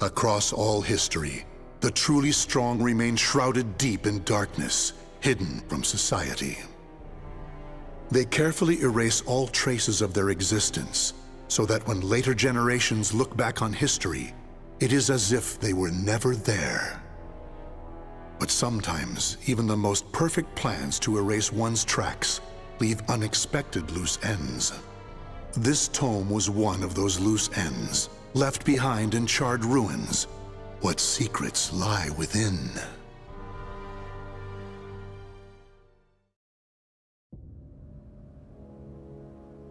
Across all history, the truly strong remain shrouded deep in darkness, hidden from society. They carefully erase all traces of their existence, so that when later generations look back on history, it is as if they were never there. But sometimes, even the most perfect plans to erase one's tracks leave unexpected loose ends. This tome was one of those loose ends, left behind in charred ruins. What secrets lie within?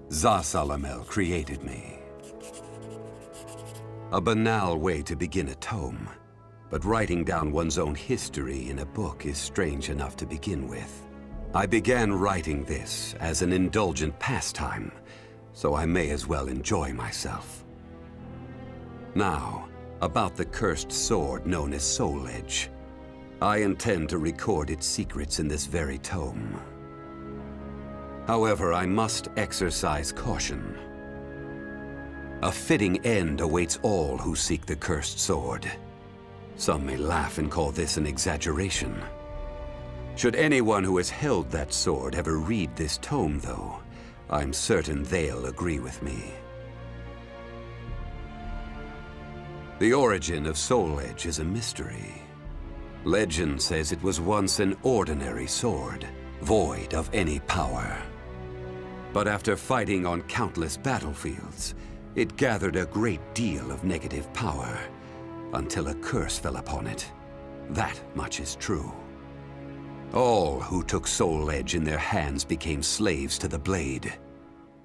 Zasalamel created me. A banal way to begin a tome, but writing down one's own history in a book is strange enough to begin with. I began writing this as an indulgent pastime, so I may as well enjoy myself. Now, about the cursed sword known as Soul Edge. I intend to record its secrets in this very tome. However, I must exercise caution. A fitting end awaits all who seek the cursed sword. Some may laugh and call this an exaggeration. Should anyone who has held that sword ever read this tome, though, I'm certain they'll agree with me. The origin of Soul Edge is a mystery. Legend says it was once an ordinary sword, void of any power. But after fighting on countless battlefields, it gathered a great deal of negative power, until a curse fell upon it. That much is true. All who took Soul Edge in their hands became slaves to the blade,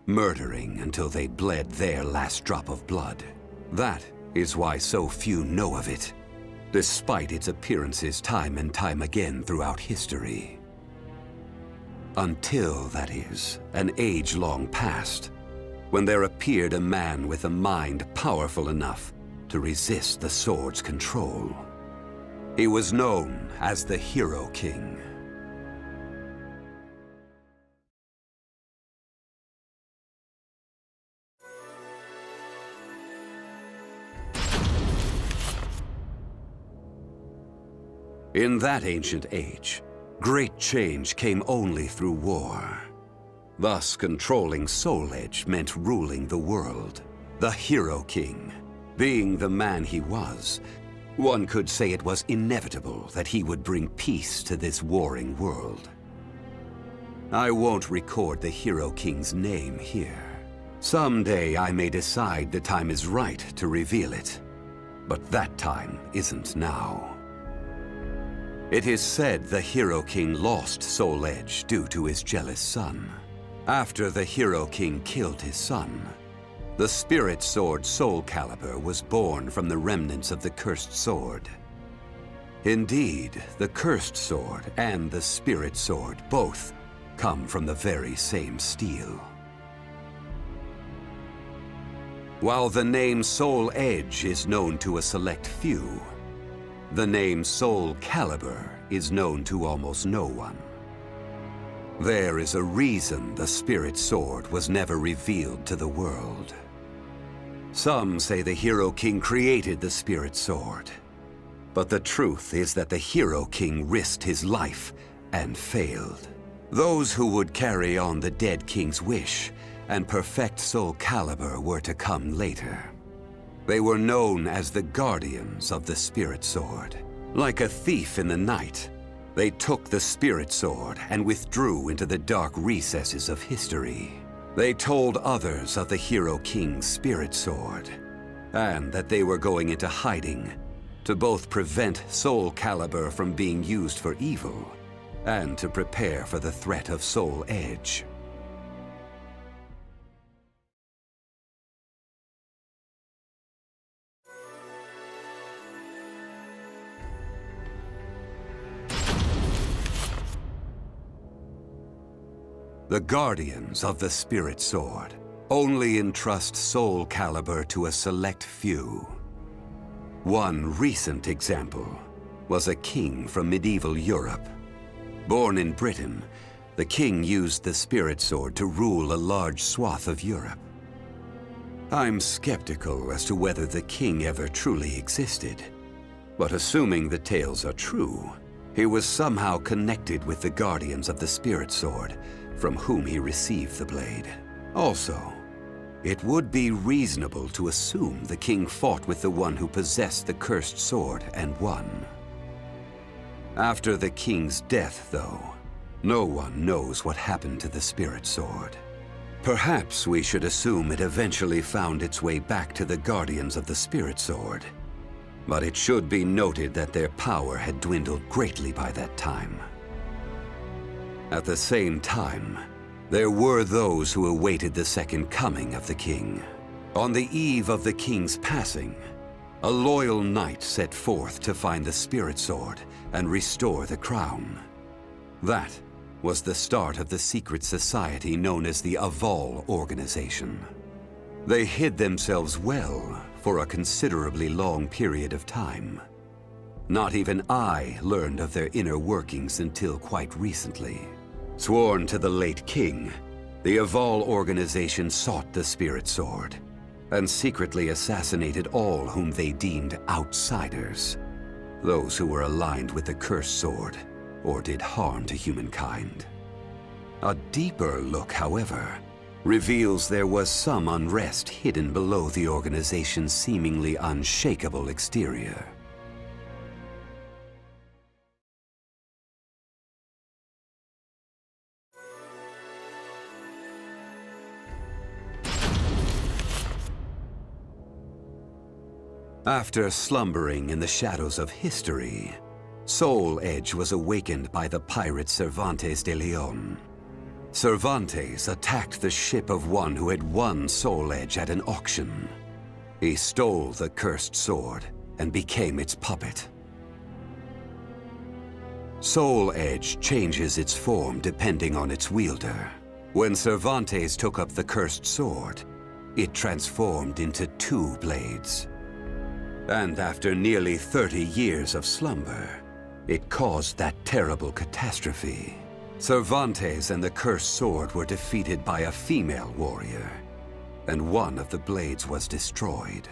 murdering until they bled their last drop of blood. That is why so few know of it, despite its appearances time and time again throughout history. Until, that is, an age long past, when there appeared a man with a mind powerful enough to resist the sword's control. He was known as the Hero King. In that ancient age, great change came only through war. Thus, controlling Soul Edge meant ruling the world. The Hero King, being the man he was, one could say it was inevitable that he would bring peace to this warring world. I won't record the Hero King's name here. Someday I may decide the time is right to reveal it, but that time isn't now. It is said the Hero King lost Soul Edge due to his jealous son. After the Hero King killed his son, the spirit sword Soul Calibur was born from the remnants of the cursed sword. Indeed, the cursed sword and the spirit sword both come from the very same steel. While the name Soul Edge is known to a select few, the name Soul Calibur is known to almost no one. There is a reason the spirit sword was never revealed to the world. Some say the Hero King created the spirit sword, but the truth is that the Hero King risked his life and failed. Those who would carry on the dead king's wish and perfect Soul Calibur were to come later. They were known as the guardians of the spirit sword. Like a thief in the night, they took the spirit sword and withdrew into the dark recesses of history. They told others of the Hero King's spirit sword, and that they were going into hiding to both prevent Soul Calibur from being used for evil and to prepare for the threat of Soul Edge. The guardians of the spirit sword only entrust Soul Calibur to a select few. One recent example was a king from medieval Europe. Born in Britain, the king used the spirit sword to rule a large swath of Europe. I'm skeptical as to whether the king ever truly existed. But assuming the tales are true, he was somehow connected with the guardians of the Spirit Sword, from whom he received the blade. Also, it would be reasonable to assume the king fought with the one who possessed the cursed sword and won. After the king's death, though, no one knows what happened to the Spirit Sword. Perhaps we should assume it eventually found its way back to the guardians of the Spirit Sword. But it should be noted that their power had dwindled greatly by that time. At the same time, there were those who awaited the second coming of the king. On the eve of the king's passing, a loyal knight set forth to find the Spirit Sword and restore the crown. That was the start of the secret society known as the Aval organization. They hid themselves well for a considerably long period of time. Not even I learned of their inner workings until quite recently. Sworn to the late king, the Aval organization sought the Spirit Sword and secretly assassinated all whom they deemed outsiders, those who were aligned with the cursed sword or did harm to humankind. A deeper look, however, reveals there was some unrest hidden below the organization's seemingly unshakable exterior. After slumbering in the shadows of history, Soul Edge was awakened by the pirate Cervantes de Leon. Cervantes attacked the ship of one who had won Soul Edge at an auction. He stole the cursed sword and became its puppet. Soul Edge changes its form depending on its wielder. When Cervantes took up the cursed sword, it transformed into 2 blades. And after nearly 30 years of slumber, it caused that terrible catastrophe. Cervantes and the cursed sword were defeated by a female warrior, and one of the blades was destroyed.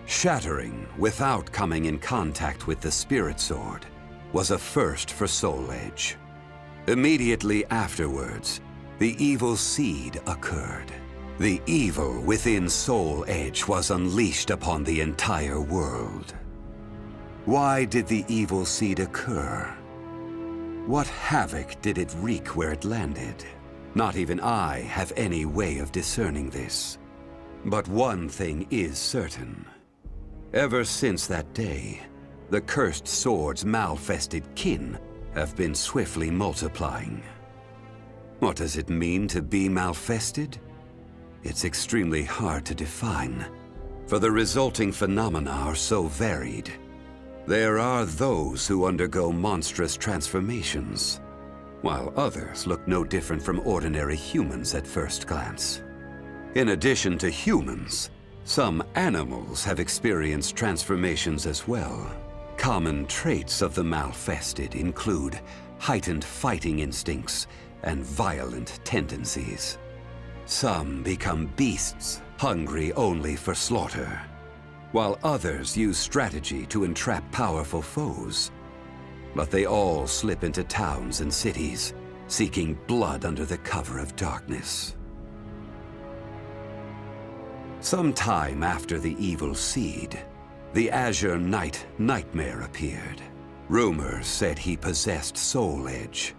Shattering without coming in contact with the Spirit Sword was a first for Soul Edge. Immediately afterwards, the evil seed occurred. The evil within Soul Edge was unleashed upon the entire world. Why did the evil seed occur? What havoc did it wreak where it landed? Not even I have any way of discerning this. But one thing is certain. Ever since that day, the cursed sword's malfested kin have been swiftly multiplying. What does it mean to be malfested? It's extremely hard to define, for the resulting phenomena are so varied. There are those who undergo monstrous transformations, while others look no different from ordinary humans at first glance. In addition to humans, some animals have experienced transformations as well. Common traits of the malfested include heightened fighting instincts and violent tendencies. Some become beasts, hungry only for slaughter, while others use strategy to entrap powerful foes. But they all slip into towns and cities, seeking blood under the cover of darkness. Sometime after the evil seed, the Azure Knight Nightmare appeared. Rumors said he possessed Soul Edge,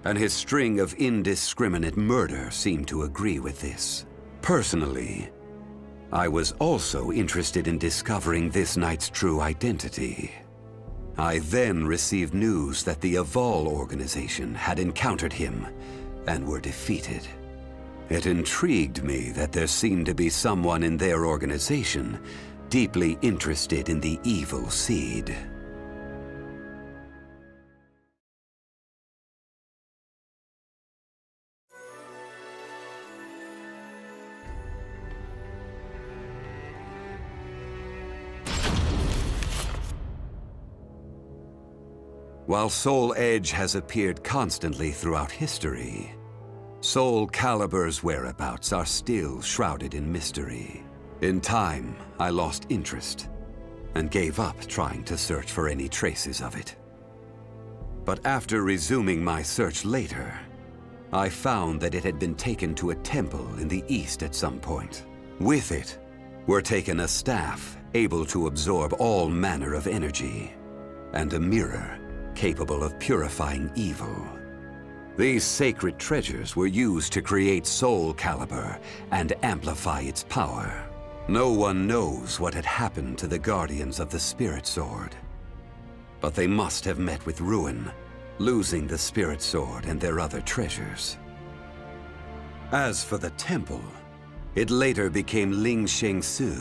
and his string of indiscriminate murder seemed to agree with this. Personally, I was also interested in discovering this knight's true identity. I then received news that the Aval organization had encountered him and were defeated. It intrigued me that there seemed to be someone in their organization deeply interested in the evil seed. While Soul Edge has appeared constantly throughout history, Soul Calibur's whereabouts are still shrouded in mystery. In time, I lost interest and gave up trying to search for any traces of it. But after resuming my search later, I found that it had been taken to a temple in the east at some point. With it were taken a staff able to absorb all manner of energy, and a mirror capable of purifying evil. These sacred treasures were used to create Soul Calibur and amplify its power. No one knows what had happened to the guardians of the Spirit Sword, but they must have met with ruin, losing the Spirit Sword and their other treasures. As for the temple, it later became Ling Sheng Su,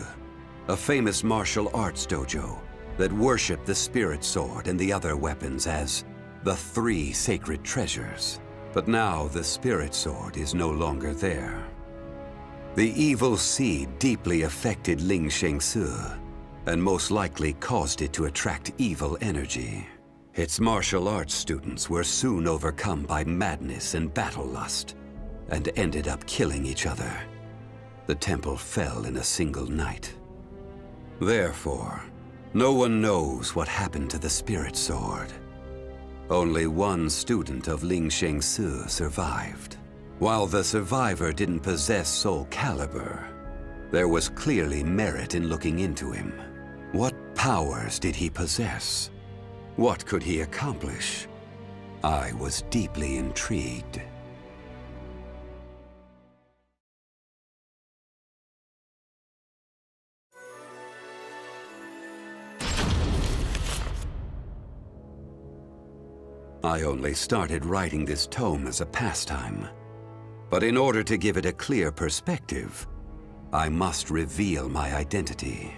a famous martial arts dojo that worshipped the Spirit Sword and the other weapons as the three sacred treasures. But now the Spirit Sword is no longer there. The evil seed deeply affected Ling Sheng Su, and most likely caused it to attract evil energy. Its martial arts students were soon overcome by madness and battle lust, and ended up killing each other. The temple fell in a single night. Therefore, no one knows what happened to the Spirit Sword. Only one student of Ling Sheng Su survived. While the survivor didn't possess Soul Calibur, there was clearly merit in looking into him. What powers did he possess? What could he accomplish? I was deeply intrigued. I only started writing this tome as a pastime, but in order to give it a clear perspective, I must reveal my identity.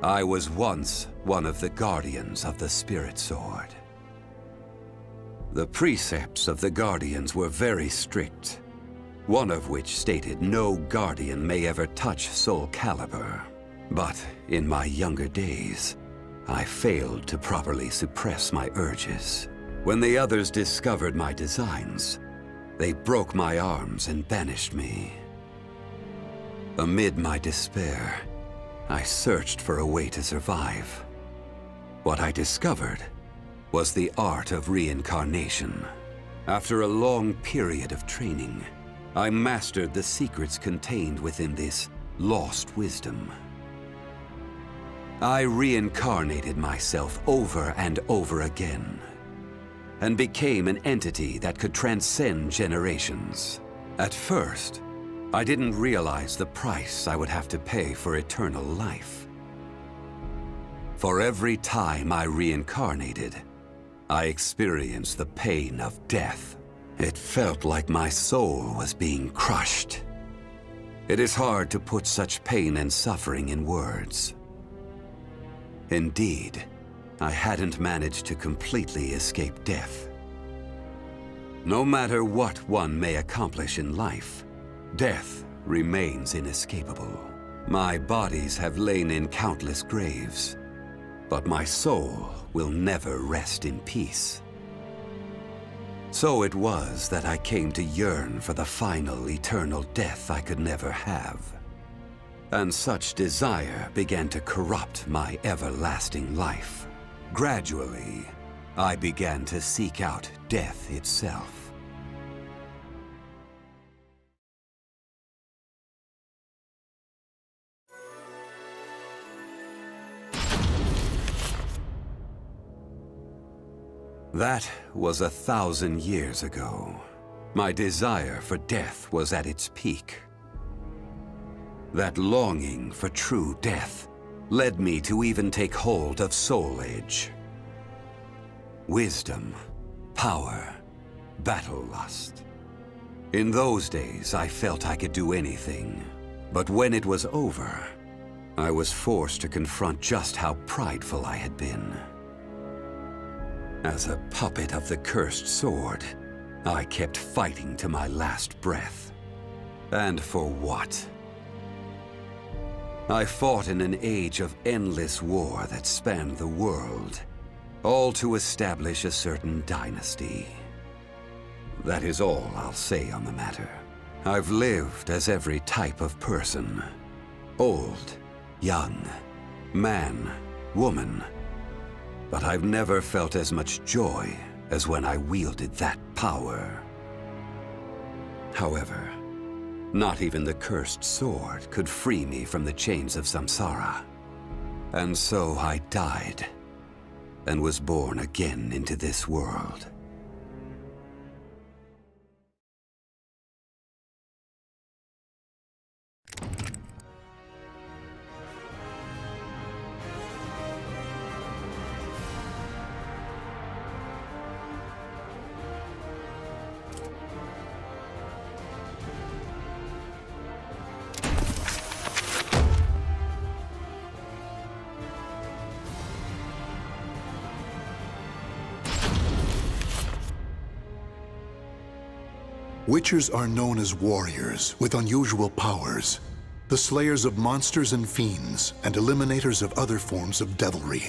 I was once one of the guardians of the Spirit Sword. The precepts of the guardians were very strict, one of which stated no guardian may ever touch Soul Calibur. But in my younger days, I failed to properly suppress my urges. When the others discovered my designs, they broke my arms and banished me. Amid my despair, I searched for a way to survive. What I discovered was the art of reincarnation. After a long period of training, I mastered the secrets contained within this lost wisdom. I reincarnated myself over and over again, and became an entity that could transcend generations. At first, I didn't realize the price I would have to pay for eternal life. For every time I reincarnated, I experienced the pain of death. It felt like my soul was being crushed. It is hard to put such pain and suffering in words. Indeed, I hadn't managed to completely escape death. No matter what one may accomplish in life, death remains inescapable. My bodies have lain in countless graves, but my soul will never rest in peace. So it was that I came to yearn for the final eternal death I could never have. And such desire began to corrupt my everlasting life. Gradually, I began to seek out death itself. That was 1,000 years ago. My desire for death was at its peak. That longing for true death led me to even take hold of Soul Edge. Wisdom, power, battle lust. In those days, I felt I could do anything. But when it was over, I was forced to confront just how prideful I had been. As a puppet of the cursed sword, I kept fighting to my last breath. And for what? I fought in an age of endless war that spanned the world, all to establish a certain dynasty. That is all I'll say on the matter. I've lived as every type of person, Old, young, man, woman. But I've never felt as much joy as when I wielded that power. However, not even the cursed sword could free me from the chains of samsara. And so I died, and was born again into this world. Witchers are known as warriors with unusual powers, the slayers of monsters and fiends, and eliminators of other forms of devilry.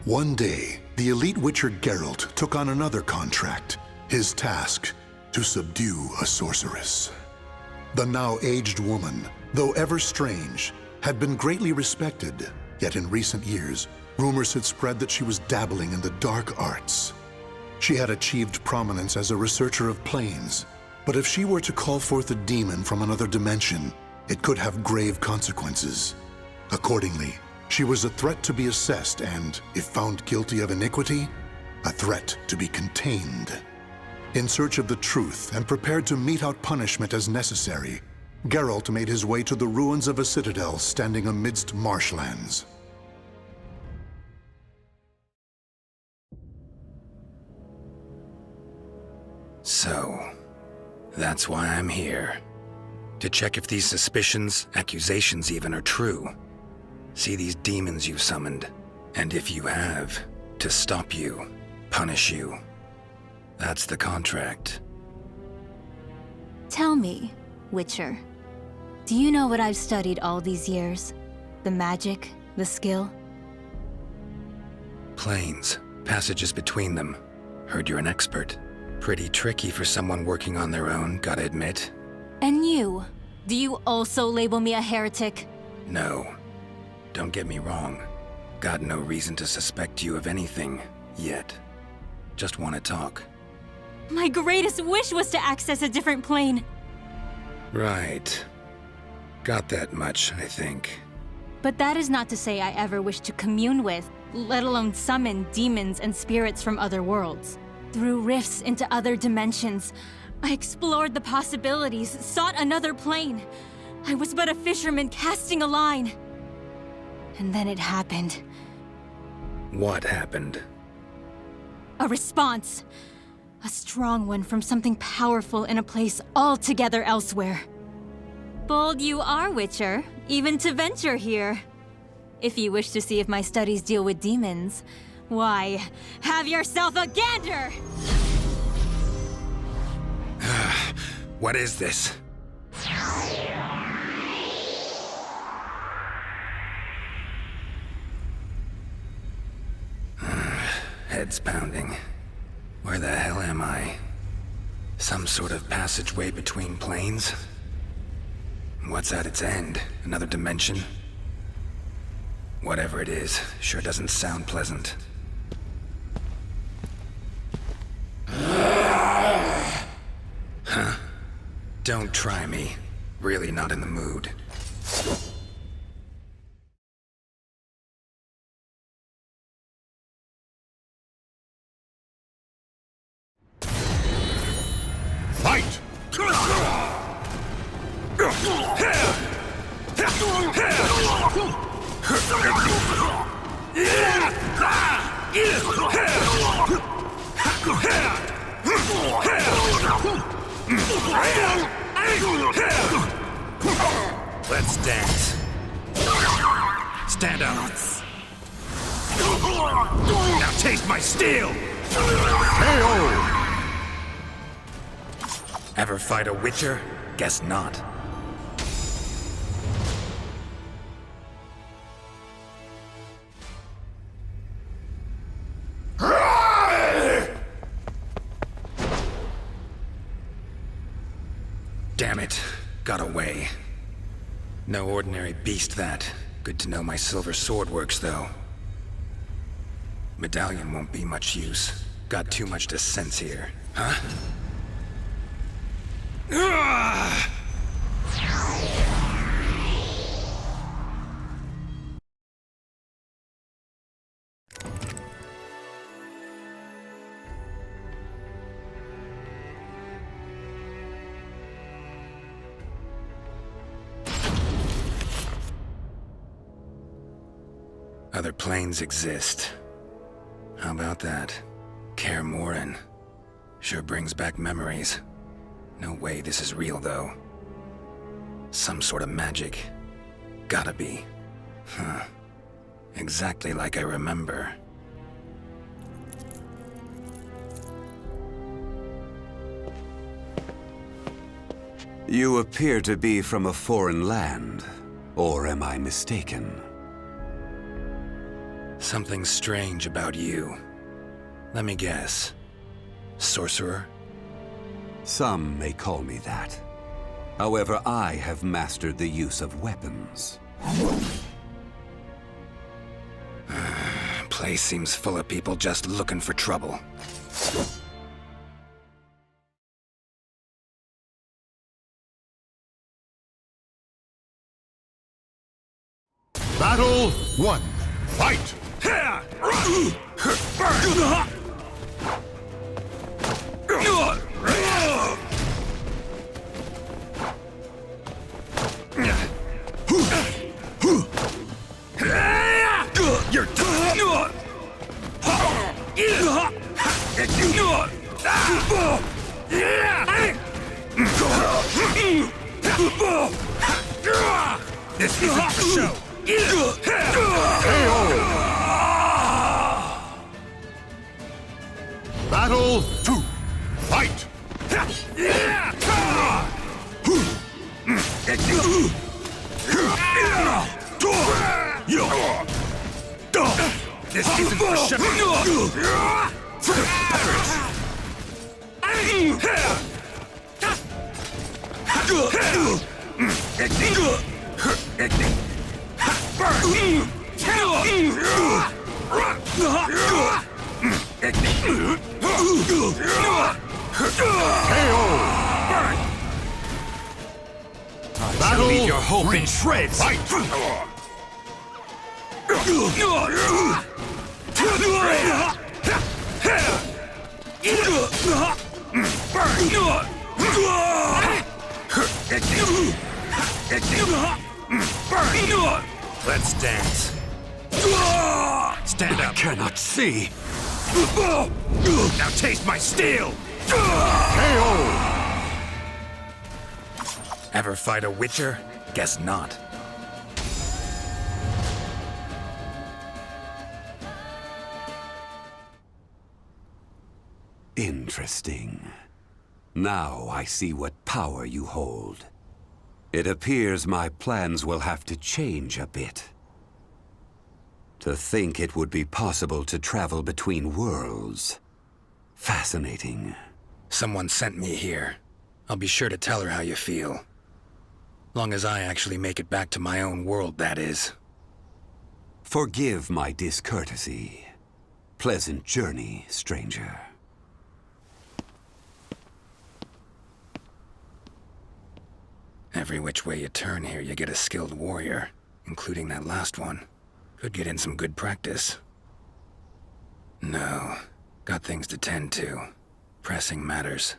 One day, the elite witcher Geralt took on another contract, his task, to subdue a sorceress. The now aged woman, though ever strange, had been greatly respected, yet in recent years, rumors had spread that she was dabbling in the dark arts. She had achieved prominence as a researcher of planes, but if she were to call forth a demon from another dimension, it could have grave consequences. Accordingly, she was a threat to be assessed and, if found guilty of iniquity, a threat to be contained. In search of the truth and prepared to mete out punishment as necessary, Geralt made his way to the ruins of a citadel standing amidst marshlands. So, that's why I'm here. To check if these suspicions, accusations even, are true. See these demons you've summoned, and if you have, to stop you, punish you. That's the contract. Tell me, Witcher, do you know what I've studied all these years? The magic, the skill? Planes, passages between them. Heard you're an expert. Pretty tricky for someone working on their own, gotta admit. And you? Do you also label me a heretic? No. Don't get me wrong. Got no reason to suspect you of anything, yet. Just want to talk. My greatest wish was to access a different plane. Right. Got that much, I think. But that is not to say I ever wished to commune with, let alone summon demons and spirits from other worlds. Through rifts into other dimensions, I explored the possibilities, sought another plane. I was but a fisherman casting a line. And then it happened. What happened? A response. A strong one from something powerful in a place altogether elsewhere. Bold you are, Witcher, even to venture here. If you wish to see if my studies deal with demons, why, have yourself a gander! What is this? Head's pounding. Where the hell am I? Some sort of passageway between planes? What's at its end? Another dimension? Whatever it is, sure doesn't sound pleasant. Huh? Don't try me. Really not in the mood. Fight! Let's dance. Stand up. Now taste my steel! Ever fight a Witcher? Guess not. Damn it. Got away. No ordinary beast, that. Good to know my silver sword works, though. Medallion won't be much use. Got too much to sense here. Huh? Other planes exist. How about that? Kaer Morhen. Sure brings back memories. No way this is real, though. Some sort of magic. Gotta be. Huh. Exactly like I remember. You appear to be from a foreign land. Or am I mistaken? Something strange about you. Let me guess. Sorcerer? Some may call me that. However, I have mastered the use of weapons. Place seems full of people just looking for trouble. Battle 1. Fight! You're done! This isn't for show! Battle 2. Fight! This isn't for show! Battle Leave your hope 3. in shreds! Fight! Let's dance. Stand up. Cannot see. Now taste my steel! Ever fight a witcher? Guess not. Interesting. Now I see what power you hold. It appears my plans will have to change a bit. To think it would be possible to travel between worlds. Fascinating. Someone sent me here. I'll be sure to tell her how you feel. Long as I actually make it back to my own world, that is. Forgive my discourtesy. Pleasant journey, stranger. Every which way you turn here, you get a skilled warrior, including that last one. Could get in some good practice. No, got things to tend to. Pressing matters.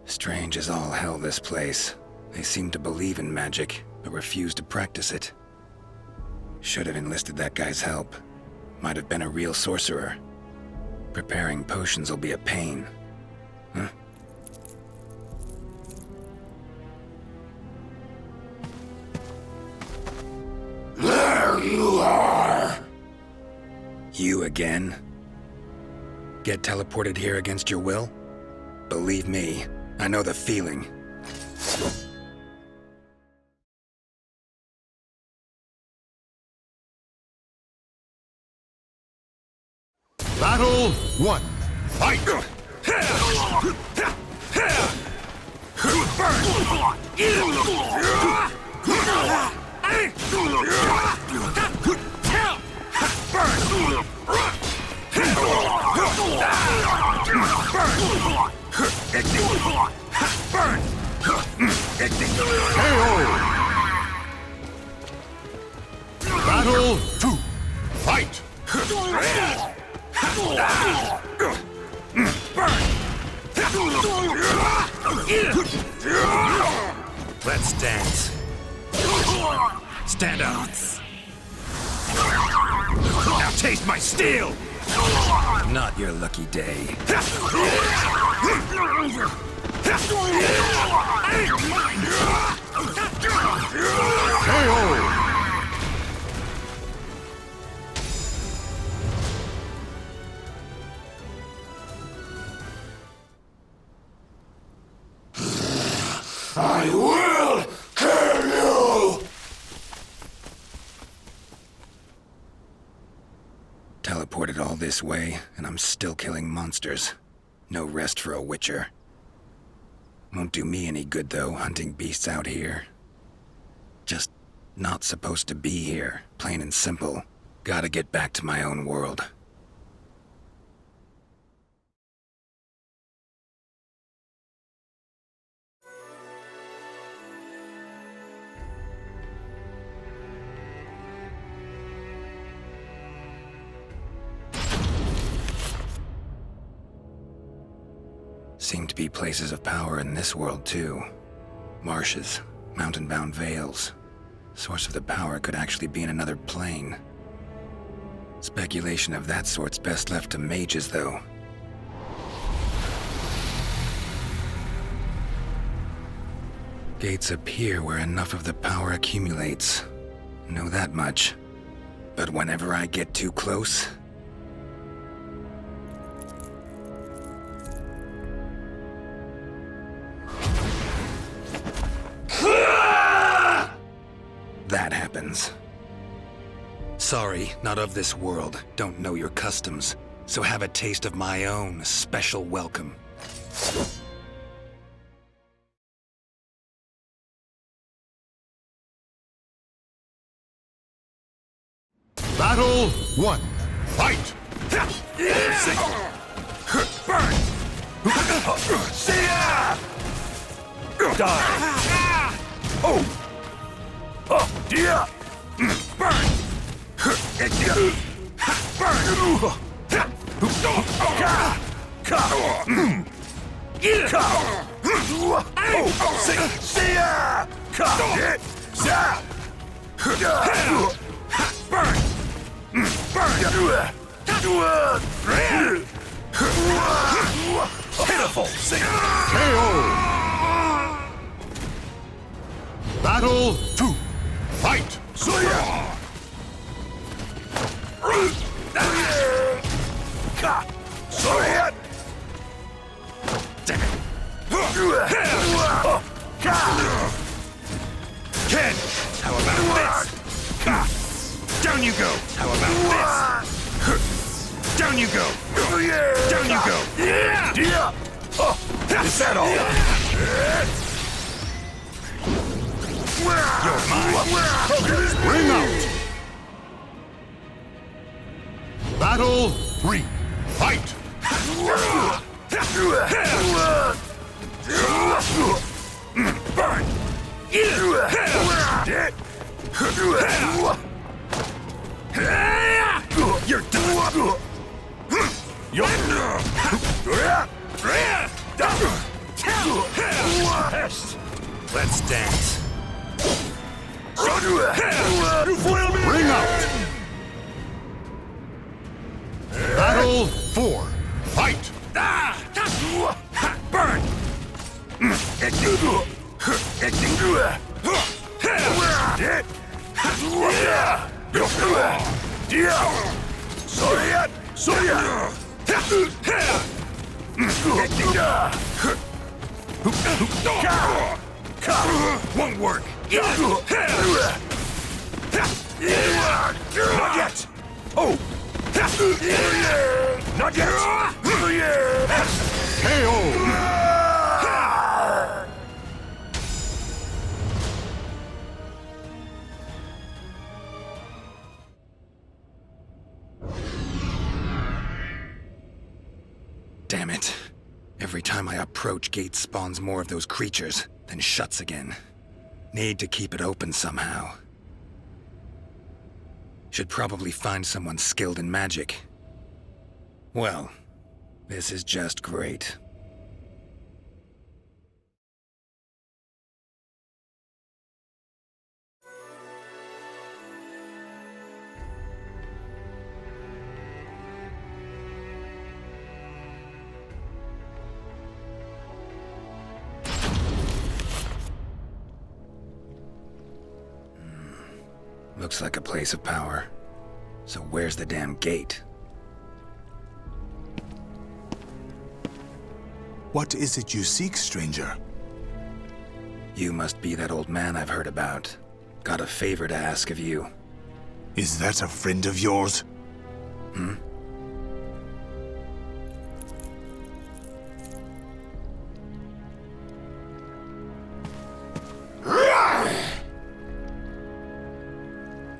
Strange as all hell, this place. They seem to believe in magic, but refuse to practice it. Should have enlisted that guy's help. Might have been a real sorcerer. Preparing potions will be a pain. Huh? There you are! You again? Get teleported here against your will? Believe me, I know the feeling. Battle 1. Fight! Battle 2. Fight! Let's dance. Stand up. Now taste my steel! Not your lucky day. I will kill you! Teleported all this way, and I'm still killing monsters. No rest for a witcher. Won't do me any good, though, hunting beasts out here. Just not supposed to be here, plain and simple. Gotta get back to my own world. Seem to be places of power in this world, too. Marshes, mountain-bound vales. Source of the power could actually be in another plane. Speculation of that sort's best left to mages, though. Gates appear where enough of the power accumulates. Know that much. But whenever I get too close, that happens. Sorry, not of this world. Don't know your customs. So have a taste of my own special welcome. Battle 1. Fight! Burn! Die! Oh! Oh, dear! Burn! Pitiful! KO! Battle 2. Fight! Damn it! Kid! How about this? Down you go! How about this? Down you go! Down you go! Is that all? You're mine! Ring out! Battle 3. Fight! Burn! You're done! Let's dance. Ring out! Battle 4. Fight! Burn! Won't work. Not yet. Oh. Not yet. KO. Damn it. Every time I approach, gate spawns more of those creatures, then shuts again. Need to keep it open somehow. Should probably find someone skilled in magic. Well, this is just great. Looks like a place of power. So where's the damn gate? What is it you seek, stranger? You must be that old man I've heard about. Got a favor to ask of you. Is that a friend of yours? Hmm?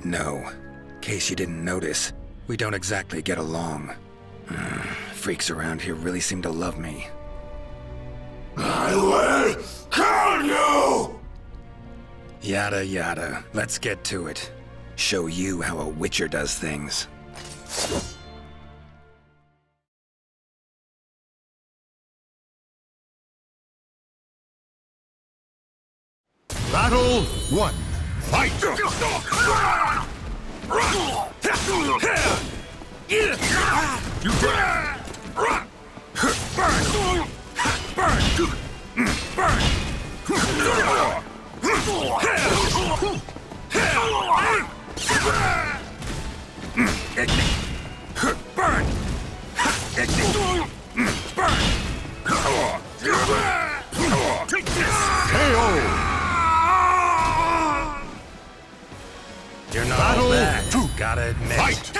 No. In case you didn't notice, we don't exactly get along. Freaks around here really seem to love me. I will kill you! Yada yada. Let's get to it. Show you how a witcher does things. Battle 1. Fight! You're not all bad, gotta admit. Fight!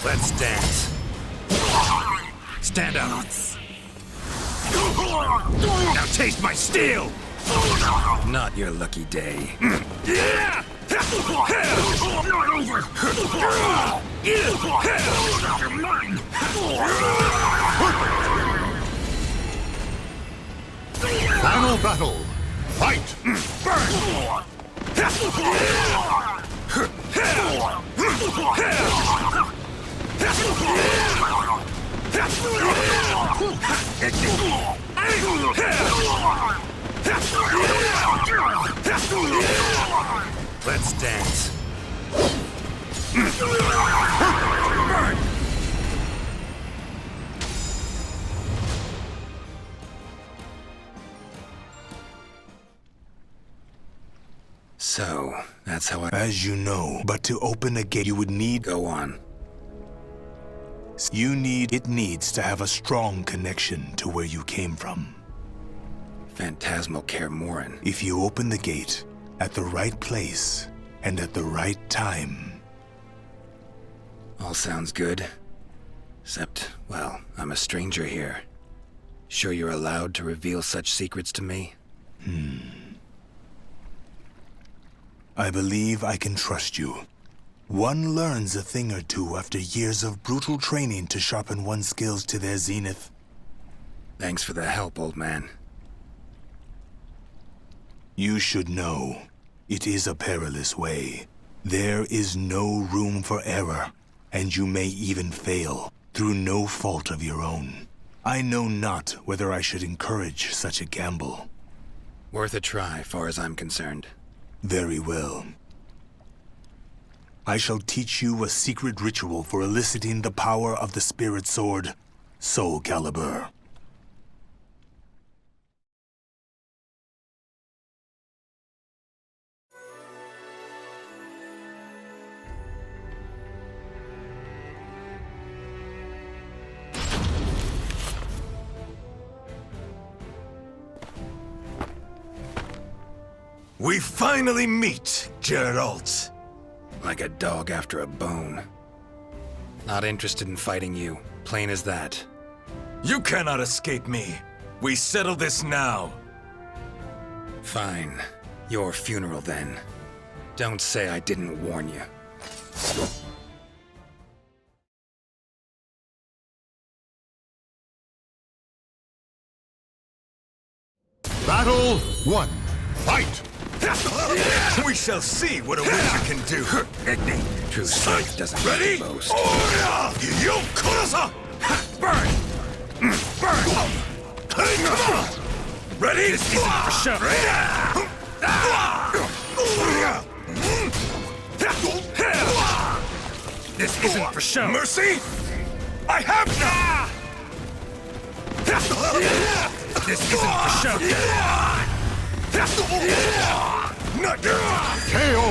Let's dance. Stand up. Now taste my steel! Not your lucky day. Final battle. Fight! Let's dance. So, that's how I... As you know, but to open a gate you would need... Go on. It needs to have a strong connection to where you came from. Phantasmal Kermoran. If you open the gate at the right place and at the right time... All sounds good. Except, well, I'm a stranger here. Sure you're allowed to reveal such secrets to me? I believe I can trust you. One learns a thing or two after years of brutal training to sharpen one's skills to their zenith. Thanks for the help, old man. You should know, it is a perilous way. There is no room for error, and you may even fail, through no fault of your own. I know not whether I should encourage such a gamble. Worth a try, far as I'm concerned. Very well. I shall teach you a secret ritual for eliciting the power of the spirit sword, Soul Calibur. We finally meet, Geralt. Like a dog after a bone. Not interested in fighting you, plain as that. You cannot escape me. We settle this now. Fine. Your funeral then. Don't say I didn't warn you. Battle 1. Fight! We shall see what a wizard can do. True strength doesn't Ready? boast. Yo, Kurasa! Burn! Burn! Come on! Ready? This isn't for show. This isn't for show. Mercy? I have none! This isn't for show. Not KO!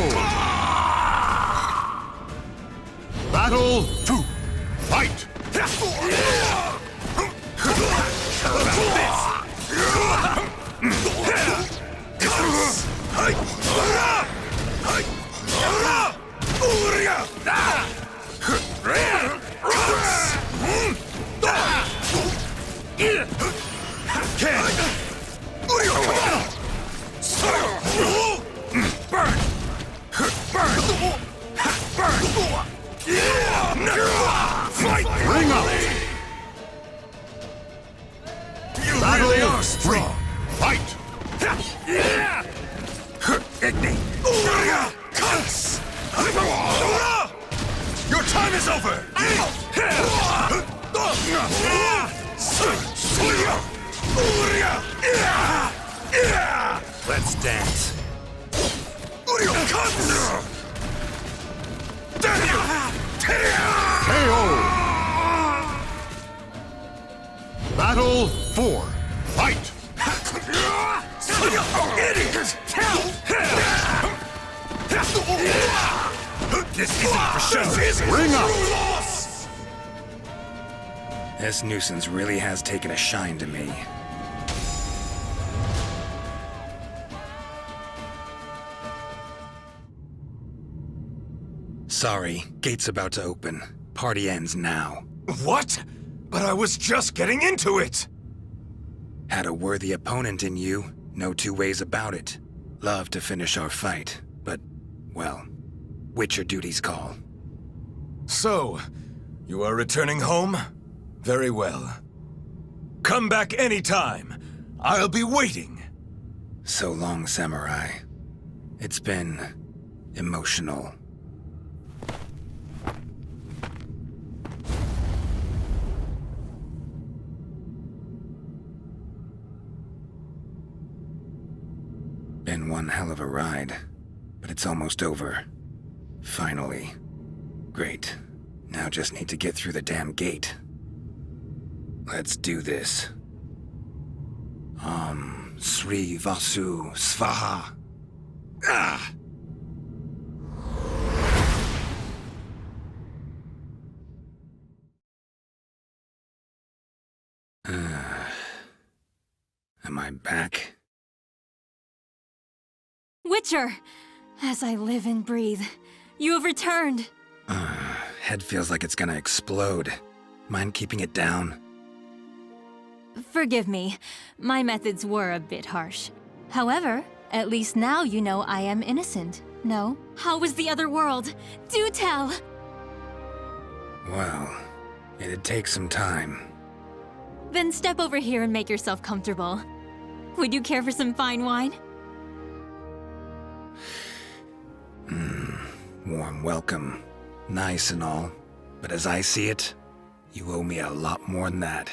Battle 2. Fight! Ring out! You Battle really are 3. strong. Fight! Your time is over! Let's dance. KO! Battle 4. Fight! This isn't for show. Ring out! This nuisance really has taken a shine to me. Sorry, gate's about to open. Party ends now. What? But I was just getting into it! Had a worthy opponent in you, no two ways about it. Love to finish our fight, but, well, Witcher duties call. So, you are returning home? Very well. Come back anytime. I'll be waiting. So long, Samurai. It's been emotional. Been one hell of a ride, but it's almost over. Finally. Great. Now just need to get through the damn gate. Let's do this. Sri Vasu Svaha. Ah! Am I back? Witcher! As I live and breathe, you have returned. Head feels like it's gonna explode. Mind keeping it down? Forgive me, my methods were a bit harsh. However, at least now you know I am innocent, no? How was the other world? Do tell! Well, it'd take some time. Then step over here and make yourself comfortable. Would you care for some fine wine? Warm welcome. Nice and all. But as I see it, you owe me a lot more than that.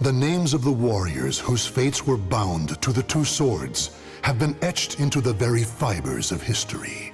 The names of the warriors whose fates were bound to the two swords have been etched into the very fibers of history.